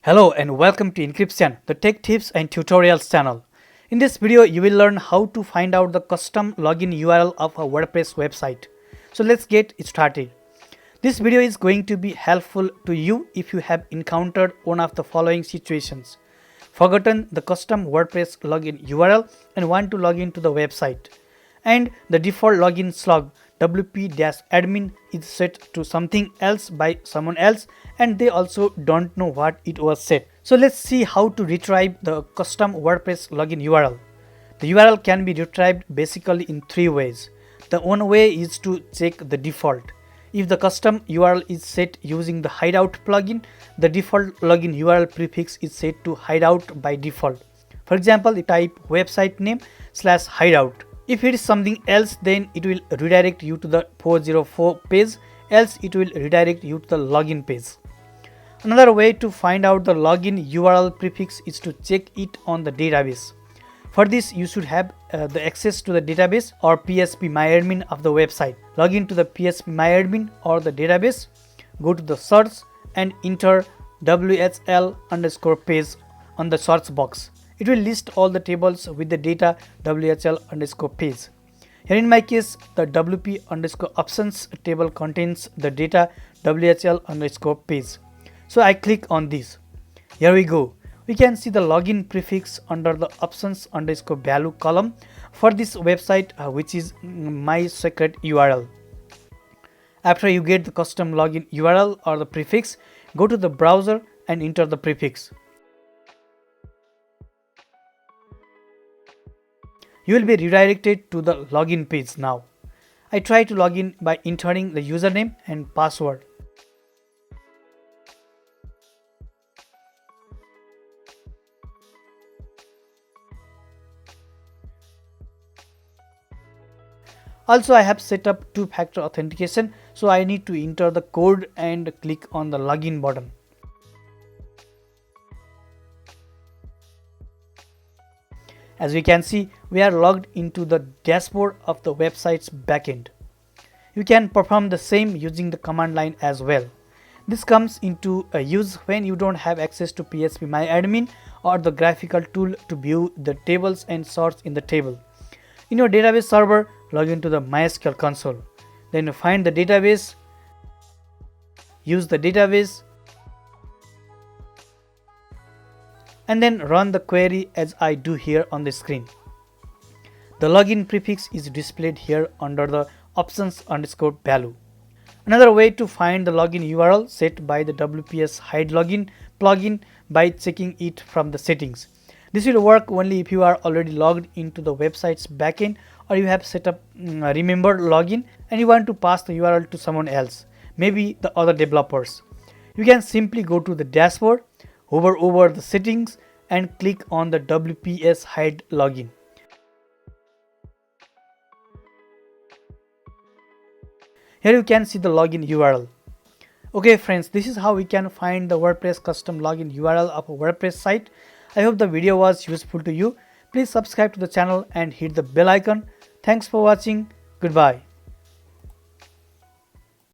Hello and welcome to Enkripsan, the tech tips and tutorials channel. In this video, you will learn how to find out the custom login URL of a WordPress website. So let's get started. This video is going to be helpful to you if you have encountered one of the following situations. Forgotten the custom WordPress login URL and want to log into the website. And the default login slug wp-admin is set to something else by someone else and they also don't know what it was set. So let's see how to retrieve the custom WordPress login URL. The URL can be retrieved basically in three ways. The one way is to check the default. If the custom URL is set using the hideout plugin, the default login URL prefix is set to hideout by default. For example, you type website name /hideout. If it is something else, then it will redirect you to the 404 page, else it will redirect you to the login page. Another way to find out the login URL prefix is to check it on the database. For this, you should have the access to the database or PhpMyAdmin of the website. Log into the PhpMyAdmin or the database, go to the search and enter WHL_page on the search box. It will list all the tables with the data WHL_page. Here in my case, the WP_options table contains the data WHL_page. So I click on this. Here we go. We can see the login prefix under the options_value column for this website, which is my secret URL. After you get the custom login URL or the prefix, go to the browser and enter the prefix. You will be redirected to the login page now. I try to log in by entering the username and password. Also, I have set up two-factor authentication, so I need to enter the code and click on the login button. As we can see, we are logged into the dashboard of the website's backend. You can perform the same using the command line as well. This comes into use when you don't have access to PhpMyAdmin or the graphical tool to view the tables and sorts in the table. In your database server, log into the MySQL console. Then you find the database, use the database, and then run the query as I do here on the screen. The login prefix is displayed here under the options_value. Another way to find the login URL set by the WPS hide login plugin by checking it from the settings. This will work only if you are already logged into the website's backend or you have set up remember login and you want to pass the URL to someone else, maybe the other developers. You can simply go to the dashboard, hover over the settings and click on the WPS hide login. Here you can see the login URL. Okay friends, this is how we can find the WordPress custom login URL of a WordPress site. I hope the video was useful to you. Please subscribe to the channel and hit the bell icon. Thanks for watching. Goodbye.